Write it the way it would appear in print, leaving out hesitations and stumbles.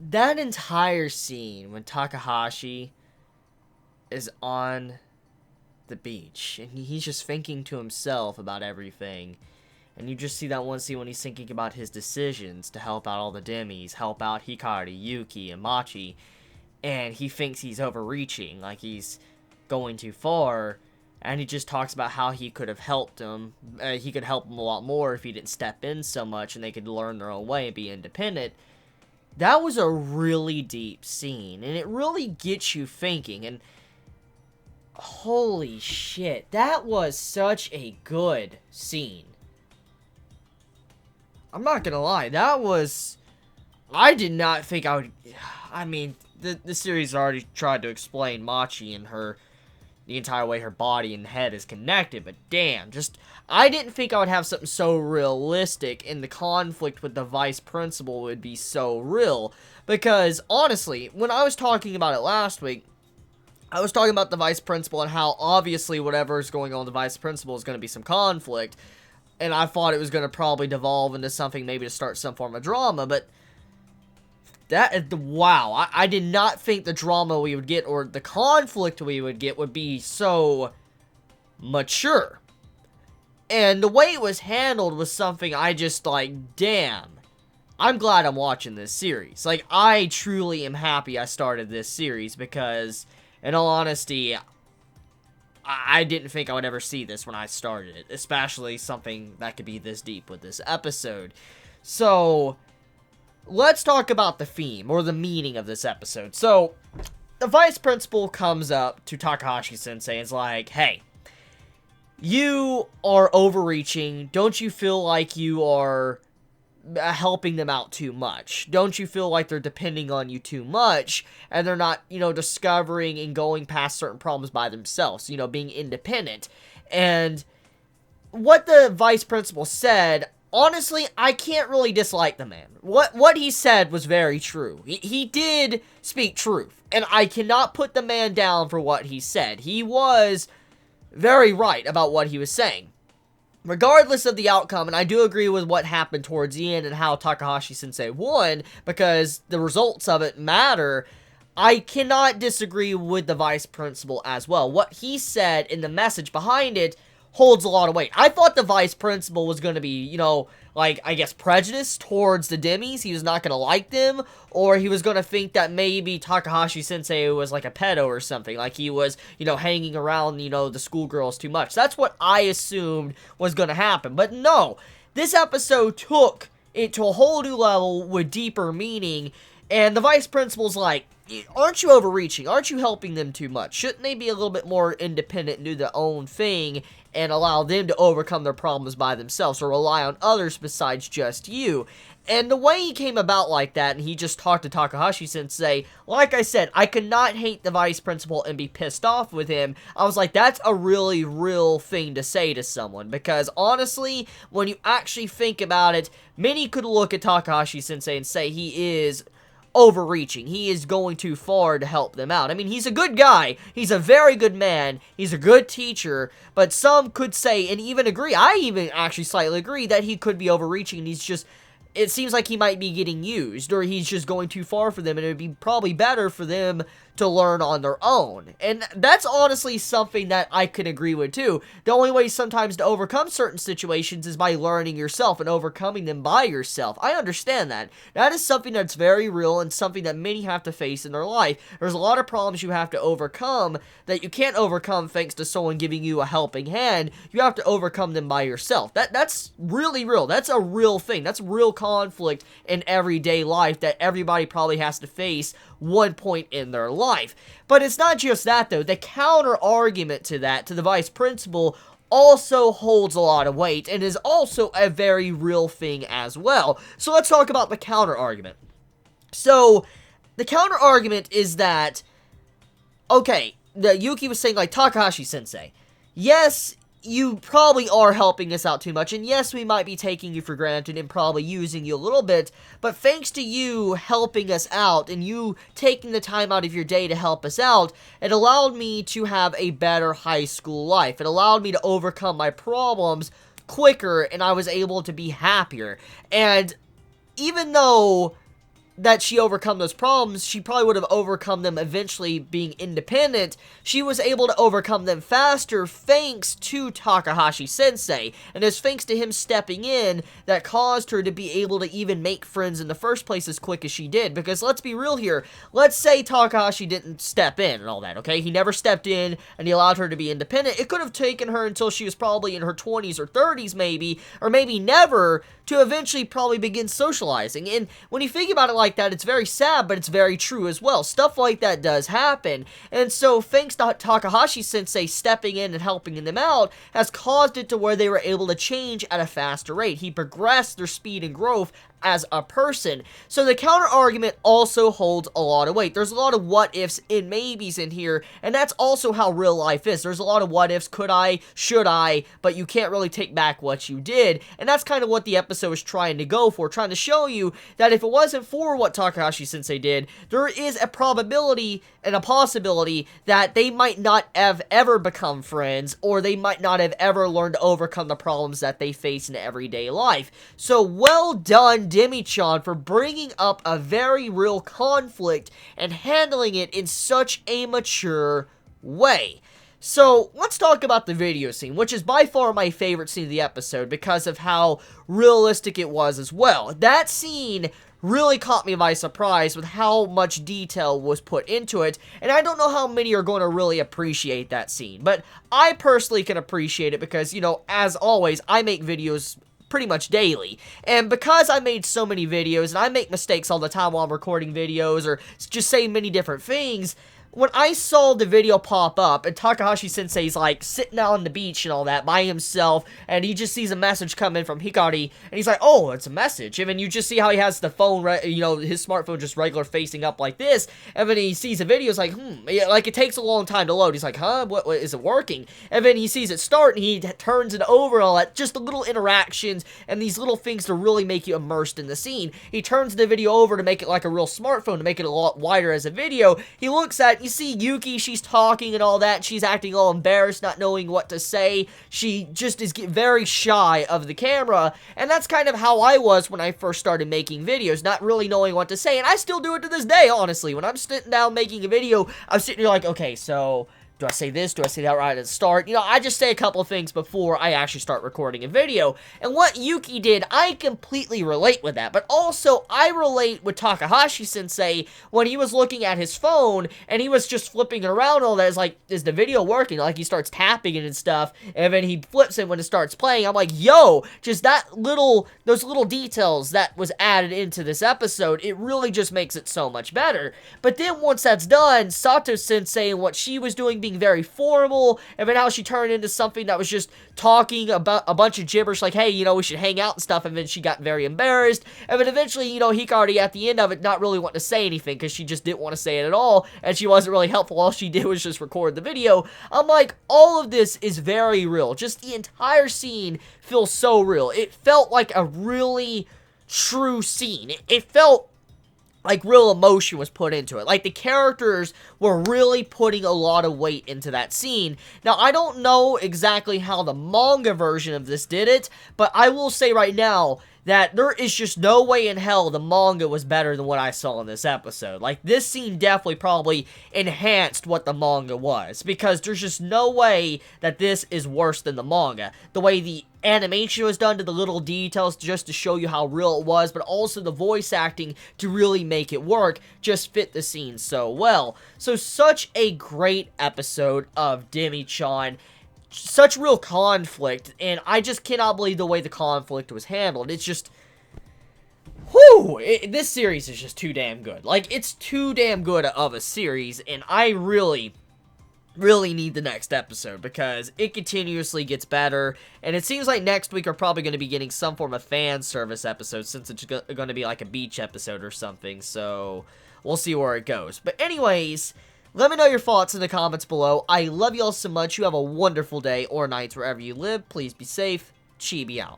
That entire scene when Takahashi is on the beach and he's just thinking to himself about everything, and you just see that one scene when he's thinking about his decisions to help out all the Demis, help out Hikari, Yuki, and Machi, and he thinks he's overreaching, like he's going too far, and he just talks about how he could have helped him. He could help him a lot more if he didn't step in so much and they could learn their own way and be independent. That was a really deep scene, and it really gets you thinking, and holy shit, that was such a good scene. I'm not gonna lie, that was... I did not think I would... I mean, the series already tried to explain Machi and her... the entire way her body and head is connected, but damn, just... I didn't think I would have something so realistic, and the conflict with the vice principal would be so real. Because, honestly, when I was talking about it last week, I was talking about the vice principal and how obviously whatever is going on with the vice principal is going to be some conflict. And I thought it was going to probably devolve into something, maybe to start some form of drama, but... wow, I did not think the drama we would get, or the conflict we would get, would be so mature. And the way it was handled was something I just, like, damn. I'm glad I'm watching this series. Like, I truly am happy I started this series, because, in all honesty, I didn't think I would ever see this when I started it. Especially something that could be this deep with this episode. So... let's talk about the theme, or the meaning of this episode. So, the vice principal comes up to Takahashi-sensei and is like, hey, you are overreaching. Don't you feel like you are helping them out too much? Don't you feel like they're depending on you too much, and they're not, discovering and going past certain problems by themselves, being independent? And what the vice principal said... honestly, I can't really dislike the man. What he said was very true. He did speak truth. And I cannot put the man down for what he said. He was very right about what he was saying. Regardless of the outcome, and I do agree with what happened towards the end and how Takahashi-sensei won, because the results of it matter, I cannot disagree with the vice principal as well. What he said and the message behind it holds a lot of weight. I thought the vice principal was going to be, I guess prejudiced towards the Demis. He was not going to like them, or he was going to think that maybe Takahashi-sensei was like a pedo or something. Like he was, hanging around, the schoolgirls too much. That's what I assumed was going to happen. But no, this episode took it to a whole new level with deeper meaning, and the vice principal's like, aren't you overreaching? Aren't you helping them too much? Shouldn't they be a little bit more independent and do their own thing and allow them to overcome their problems by themselves, or rely on others besides just you? And the way he came about like that, and he just talked to Takahashi-sensei, like I said, I could not hate the vice principal and be pissed off with him. I was like, that's a really real thing to say to someone, because honestly, when you actually think about it, many could look at Takahashi-sensei and say he is overreaching. He is going too far to help them out. I mean, he's a good guy. He's a very good man. He's a good teacher. But some could say, and even agree, I even actually slightly agree, that he could be overreaching, and he's just... it seems like he might be getting used, or he's just going too far for them, and it would be probably better for them to learn on their own. And that's honestly something that I can agree with too. The only way sometimes to overcome certain situations is by learning yourself and overcoming them by yourself. I understand that. That is something that's very real and something that many have to face in their life. There's a lot of problems you have to overcome that you can't overcome thanks to someone giving you a helping hand. You have to overcome them by yourself. That's really real. That's a real thing. That's real conflict in everyday life that everybody probably has to face one point in their life. But it's not just that though. The counter argument to that, to the vice principal, also holds a lot of weight and is also a very real thing as well. So let's talk about the counter argument. So the counter argument is that, okay, the Yuki was saying, like, Takahashi-sensei, yes, you probably are helping us out too much, and yes, we might be taking you for granted and probably using you a little bit, but thanks to you helping us out and you taking the time out of your day to help us out, it allowed me to have a better high school life. It allowed me to overcome my problems quicker, and I was able to be happier. And even though that she overcome those problems, she probably would have overcome them eventually being independent. She was able to overcome them faster thanks to Takahashi Sensei, and it's thanks to him stepping in that caused her to be able to even make friends in the first place as quick as she did. Because let's be real here, let's say Takahashi didn't step in and all that, okay? He never stepped in and he allowed her to be independent. It could have taken her until she was probably in her 20s or 30s maybe, or maybe never, to eventually probably begin socializing. And when you think about it like that, it's very sad, but it's very true as well. Stuff like that does happen. And so thanks to Takahashi Sensei stepping in and helping them out has caused it to where they were able to change at a faster rate. He progressed their speed and growth as a person. So the counter argument also holds a lot of weight. There's a lot of what ifs and maybes in here, and that's also how real life is. There's a lot of what ifs, could I, should I, but you can't really take back what you did. And that's kind of what the episode is trying to go for, trying to show you that if it wasn't for what Takahashi Sensei did, there is a probability and a possibility that they might not have ever become friends, or they might not have ever learned to overcome the problems that they face in everyday life. So well done, Demi-chan, for bringing up a very real conflict and handling it in such a mature way. So, let's talk about the video scene, which is by far my favorite scene of the episode because of how realistic it was as well. That scene really caught me by surprise with how much detail was put into it, and I don't know how many are going to really appreciate that scene, but I personally can appreciate it because, you know, as always, I make videos pretty much daily, and because I made so many videos, and I make mistakes all the time while I'm recording videos, or just saying many different things, when I saw the video pop up, and Takahashi Sensei's like sitting out on the beach and all that by himself, and he just sees a message come in from Hikari, and he's like, oh, it's a message. And then you just see how he has the phone, you know, his smartphone just regular facing up like this, and then he sees the video, it's like, yeah, like it takes a long time to load. He's like, huh, what is it working? And then he sees it start, and he turns it over, and all that, just the little interactions, and these little things to really make you immersed in the scene. He turns the video over to make it like a real smartphone, to make it a lot wider as a video. He looks at, you see Yuki, she's talking and all that, she's acting all embarrassed, not knowing what to say, she just is very shy of the camera, and that's kind of how I was when I first started making videos, not really knowing what to say, and I still do it to this day, honestly. When I'm sitting down making a video, I'm sitting here like, okay, so do I say this? Do I say that right at the start? You know, I just say a couple of things before I actually start recording a video. And what Yuki did, I completely relate with that. But also, I relate with Takahashi Sensei when he was looking at his phone and he was just flipping it around all that. It's like, is the video working? Like, he starts tapping it and stuff, and then he flips it when it starts playing. I'm like, yo, just those little details that was added into this episode, it really just makes it so much better. But then once that's done, Sato Sensei and what she was doing being very formal, and then how she turned into something that was just talking about a bunch of gibberish, like, hey, you know, we should hang out and stuff, and then she got very embarrassed, and then eventually, you know, Hikari at the end of it not really wanting to say anything, because she just didn't want to say it at all, and she wasn't really helpful. All she did was just record the video. I'm like, all of this is very real. Just the entire scene feels so real. It felt like a really true scene. It felt like real emotion was put into it. Like the characters were really putting a lot of weight into that scene. Now, I don't know exactly how the manga version of this did it, but I will say right now that there is just no way in hell the manga was better than what I saw in this episode. Like, this scene definitely probably enhanced what the manga was, because there's just no way that this is worse than the manga. The way the animation was done to the little details just to show you how real it was, but also the voice acting to really make it work just fit the scene so well. So, such a great episode of Demi-chan. Such real conflict, and I just cannot believe the way the conflict was handled. It's just, whew, this series is just too damn good. Like, it's too damn good of a series, and I really need the next episode, because it continuously gets better, and it seems like next week we're probably going to be getting some form of fan service episode, since it's going to be like a beach episode or something, so we'll see where it goes. But anyways, let me know your thoughts in the comments below. I love you all so much. You have a wonderful day or night wherever you live. Please be safe. Chibi out.